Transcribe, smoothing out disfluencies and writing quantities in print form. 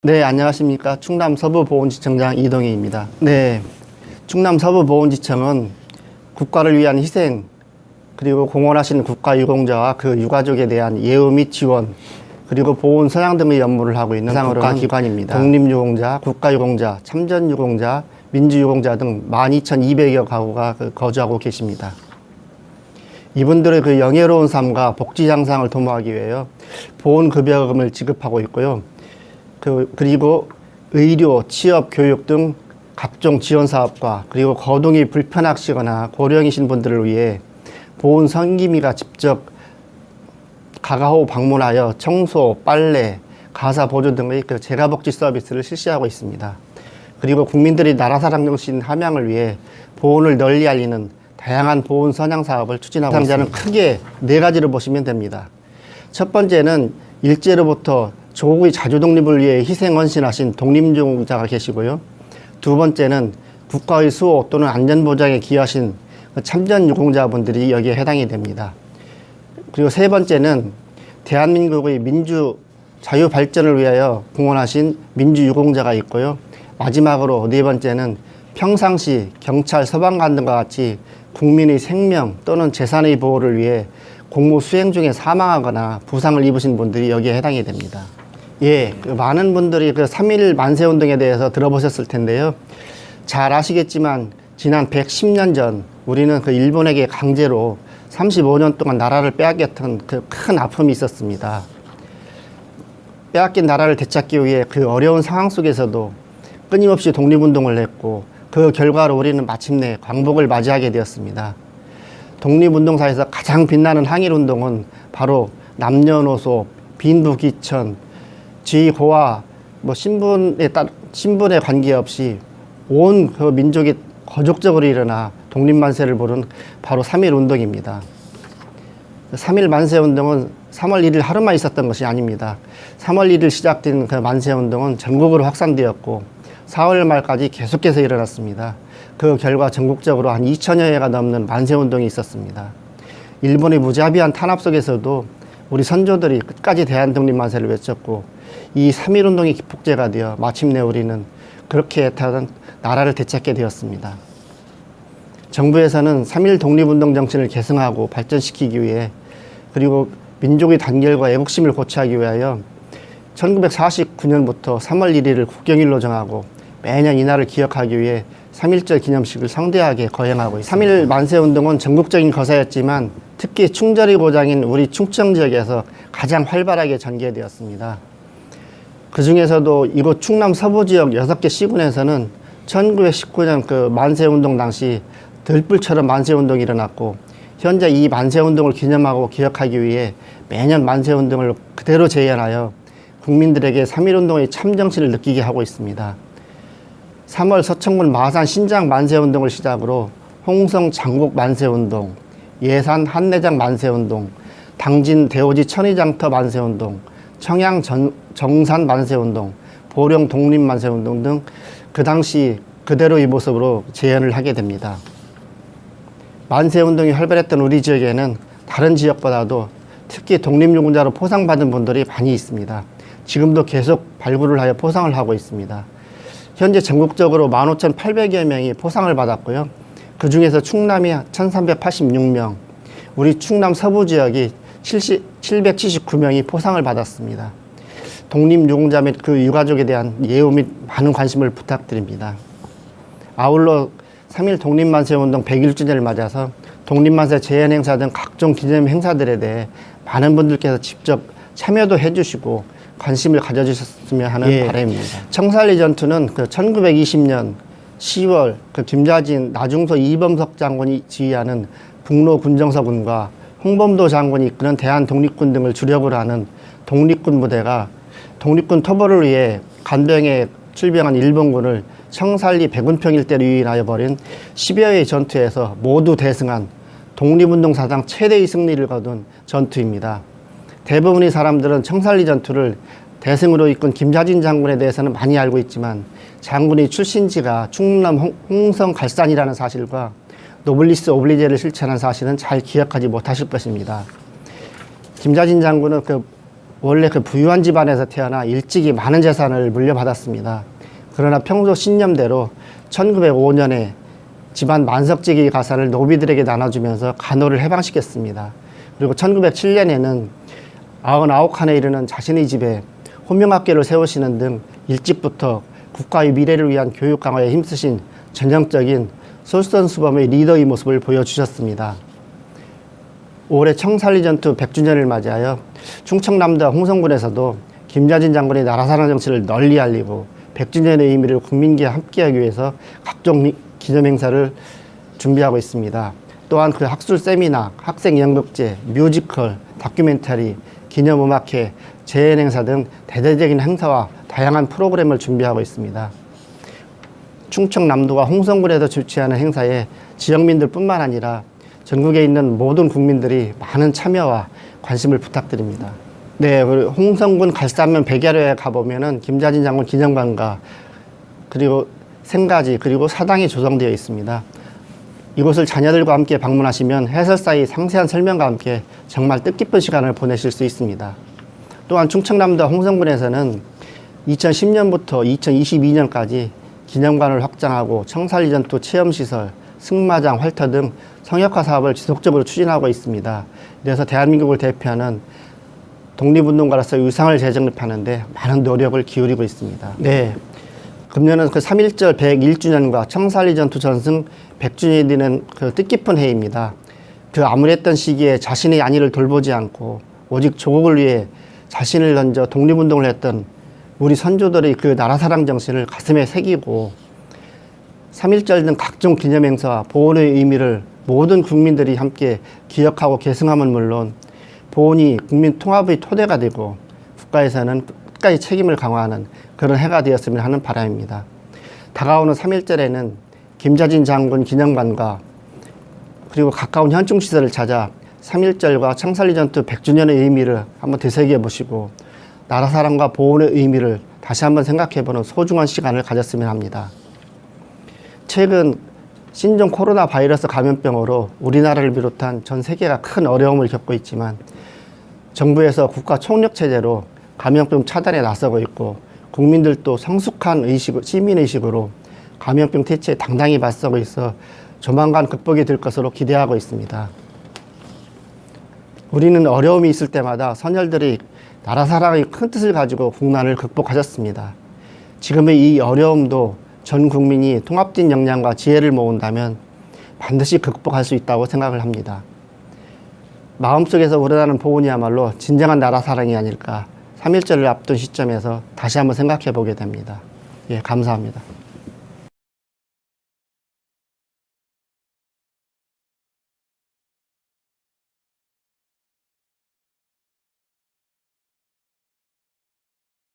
네, 안녕하십니까. 충남 서부보훈지청장 이동희입니다. 네, 충남 서부보훈지청은 국가를 위한 희생, 그리고 공헌하신 국가유공자와 그 유가족에 대한 예우 및 지원, 그리고 보훈 선양 등의 업무를 하고 있는 국가기관입니다. 독립유공자, 국가유공자, 참전유공자, 민주유공자 등 12,200여 가구가 거주하고 계십니다. 이분들의 그 영예로운 삶과 복지 향상을 도모하기 위하여 보훈급여금을 지급하고 있고요. 그리고 의료, 취업, 교육 등 각종 지원 사업과 그리고 거동이 불편하시거나 고령이신 분들을 위해 보훈 성기미가 직접 가가호 방문하여 청소, 빨래, 가사 보조 등의 그 재가복지 서비스를 실시하고 있습니다. 그리고 국민들이 나라 사랑 정신 함양을 위해 보훈을 널리 알리는 다양한 보훈 선양 사업을 추진하고 있습니다. 크게 4가지로 보시면 됩니다. 첫 번째는 일제로부터 조국의 자주 독립을 위해 희생 헌신하신 독립유공자가 계시고요. 두 번째는 국가의 수호 또는 안전보장에 기여하신 참전유공자분들이 여기에 해당이 됩니다. 그리고 세 번째는 대한민국의 민주 자유 발전을 위하여 공헌하신 민주유공자가 있고요. 마지막으로 네 번째는 평상시 경찰, 소방관 등과 같이 국민의 생명 또는 재산의 보호를 위해 공무 수행 중에 사망하거나 부상을 입으신 분들이 여기에 해당이 됩니다. 예, 많은 분들이 그 3.1 만세운동에 대해서 들어보셨을 텐데요. 잘 아시겠지만 지난 110년 전 우리는 그 일본에게 강제로 35년 동안 나라를 빼앗겼던 그 큰 아픔이 있었습니다. 빼앗긴 나라를 되찾기 위해 그 어려운 상황 속에서도 끊임없이 독립운동을 했고 그 결과로 우리는 마침내 광복을 맞이하게 되었습니다. 독립운동사에서 가장 빛나는 항일운동은 바로 남녀노소, 빈부귀천, 지고와 신분에 관계없이 온 그 민족이 거족적으로 일어나 독립만세를 부른 바로 3.1 운동입니다. 3.1 만세운동은 3월 1일 하루만 있었던 것이 아닙니다. 3월 1일 시작된 그 만세운동은 전국으로 확산되었고 4월 말까지 계속해서 일어났습니다. 그 결과 전국적으로 한 2천여 회가 넘는 만세운동이 있었습니다. 일본의 무자비한 탄압 속에서도 우리 선조들이 끝까지 대한독립만세를 외쳤고 이 3.1 운동이 기폭제가 되어 마침내 우리는 그렇게 애타던 나라를 되찾게 되었습니다. 정부에서는 3.1 독립운동 정신을 계승하고 발전시키기 위해 그리고 민족의 단결과 애국심을 고취하기 위하여 1949년부터 3월 1일을 국경일로 정하고 매년 이날을 기억하기 위해 3.1절 기념식을 성대하게 거행하고 있습니다. 3.1 만세운동은 전국적인 거사였지만 특히 충절의 고장인 우리 충청 지역에서 가장 활발하게 전개되었습니다. 그 중에서도 이곳 충남 서부 지역 6개 시군에서는 1919년 그 만세운동 당시 들불처럼 만세운동이 일어났고 현재 이 만세운동을 기념하고 기억하기 위해 매년 만세운동을 그대로 재현하여 국민들에게 3.1 운동의 참정신을 느끼게 하고 있습니다. 3월 서천군 마산 신장 만세운동을 시작으로 홍성 장곡 만세운동, 예산 한내장 만세운동, 당진 대오지 천의장터 만세운동, 청양 정산 만세운동, 보령 독립 만세운동 등 그 당시 그대로의 모습으로 재현을 하게 됩니다. 만세운동이 활발했던 우리 지역에는 다른 지역보다도 특히 독립유공자로 포상받은 분들이 많이 있습니다. 지금도 계속 발굴을 하여 포상을 하고 있습니다. 현재 전국적으로 15,800여 명이 포상을 받았고요. 그 중에서 충남이 1,386명, 우리 충남 서부 지역이 779명이 포상을 받았습니다. 독립유공자 및 그 유가족에 대한 예우 및 많은 관심을 부탁드립니다. 아울러 3.1 독립만세운동 100일주년을 맞아서 독립만세 재현행사 등 각종 기념 행사들에 대해 많은 분들께서 직접 참여도 해주시고 관심을 가져주셨으면 하는 바람입니다. 청산리 전투는 그 1920년 10월 그 김자진 나중소 이범석 장군이 지휘하는 북로 군정서군과 홍범도 장군이 이끄는 대한독립군 등을 주력으로 하는 독립군 부대가 독립군 토벌을 위해 간병에 출병한 일본군을 청산리 백운평 일대로 유인하여 벌인 10여회의 전투에서 모두 대승한 독립운동 사상 최대의 승리를 거둔 전투입니다. 대부분의 사람들은 청산리 전투를 대승으로 이끈 김자진 장군에 대해서는 많이 알고 있지만 장군의 출신지가 충남 홍성 갈산이라는 사실과 노블리스 오블리제를 실천한 사실은 잘 기억하지 못하실 것입니다. 김자진 장군은 그 원래 그 부유한 집안에서 태어나 일찍이 많은 재산을 물려받았습니다. 그러나 평소 신념대로 1905년에 집안 만석지기 가산을 노비들에게 나눠주면서 간호를 해방시켰습니다. 그리고 1907년에는 99칸에 이르는 자신의 집에 혼명학교를 세우시는 등 일찍부터 국가의 미래를 위한 교육 강화에 힘쓰신 전형적인 솔선수범의 리더의 모습을 보여주셨습니다. 올해 청산리 전투 100주년을 맞이하여 충청남도 홍성군에서도 김자진 장군의 나라사랑 정치를 널리 알리고 100주년의 의미를 국민과 함께하기 위해서 각종 기념행사를 준비하고 있습니다. 또한 그 학술 세미나, 학생 연극제, 뮤지컬, 다큐멘터리, 기념음악회, 재연행사 등 대대적인 행사와 다양한 프로그램을 준비하고 있습니다. 충청남도와 홍성군에서 주최하는 행사에 지역민들 뿐만 아니라 전국에 있는 모든 국민들이 많은 참여와 관심을 부탁드립니다. 네, 홍성군 갈산면 백야로에 가보면은 김자진 장군 기념관과 그리고 생가지 그리고 사당이 조성되어 있습니다. 이곳을 자녀들과 함께 방문하시면 해설사의 상세한 설명과 함께 정말 뜻깊은 시간을 보내실 수 있습니다. 또한 충청남도 홍성군에서는 2010년부터 2022년까지 기념관을 확장하고 청산리 전투 체험시설, 승마장, 활터 등 성역화 사업을 지속적으로 추진하고 있습니다. 그래서 대한민국을 대표하는 독립운동가로서 위상을 재정립하는 데 많은 노력을 기울이고 있습니다. 네. 금년은 그 3.1절 101주년과 청산리 전투 전승 100주년이 되는 그 뜻깊은 해입니다. 그 암울했던 시기에 자신의 안위를 돌보지 않고 오직 조국을 위해 자신을 던져 독립운동을 했던 우리 선조들의 그 나라사랑 정신을 가슴에 새기고 3.1절 등 각종 기념행사와 보훈의 의미를 모든 국민들이 함께 기억하고 계승함은 물론 보훈이 국민 통합의 토대가 되고 국가에서는 끝까지 책임을 강화하는 그런 해가 되었으면 하는 바람입니다. 다가오는 3.1절에는 김자진 장군 기념관과 그리고 가까운 현충시설을 찾아 3.1절과 청산리 전투 100주년의 의미를 한번 되새겨 보시고 나라사랑과 보훈의 의미를 다시 한번 생각해보는 소중한 시간을 가졌으면 합니다. 최근 신종 코로나 바이러스 감염병으로 우리나라를 비롯한 전 세계가 큰 어려움을 겪고 있지만 정부에서 국가 총력 체제로 감염병 차단에 나서고 있고 국민들도 성숙한 시민의식으로 감염병 대처에 당당히 맞서고 있어 조만간 극복이 될 것으로 기대하고 있습니다. 우리는 어려움이 있을 때마다 선열들이 나라사랑의 큰 뜻을 가지고 국난을 극복하셨습니다. 지금의 이 어려움도 전 국민이 통합된 역량과 지혜를 모은다면 반드시 극복할 수 있다고 생각을 합니다. 마음속에서 우러나는 보훈이야말로 진정한 나라사랑이 아닐까 3.1절을 앞둔 시점에서 다시 한번 생각해 보게 됩니다. 예, 감사합니다.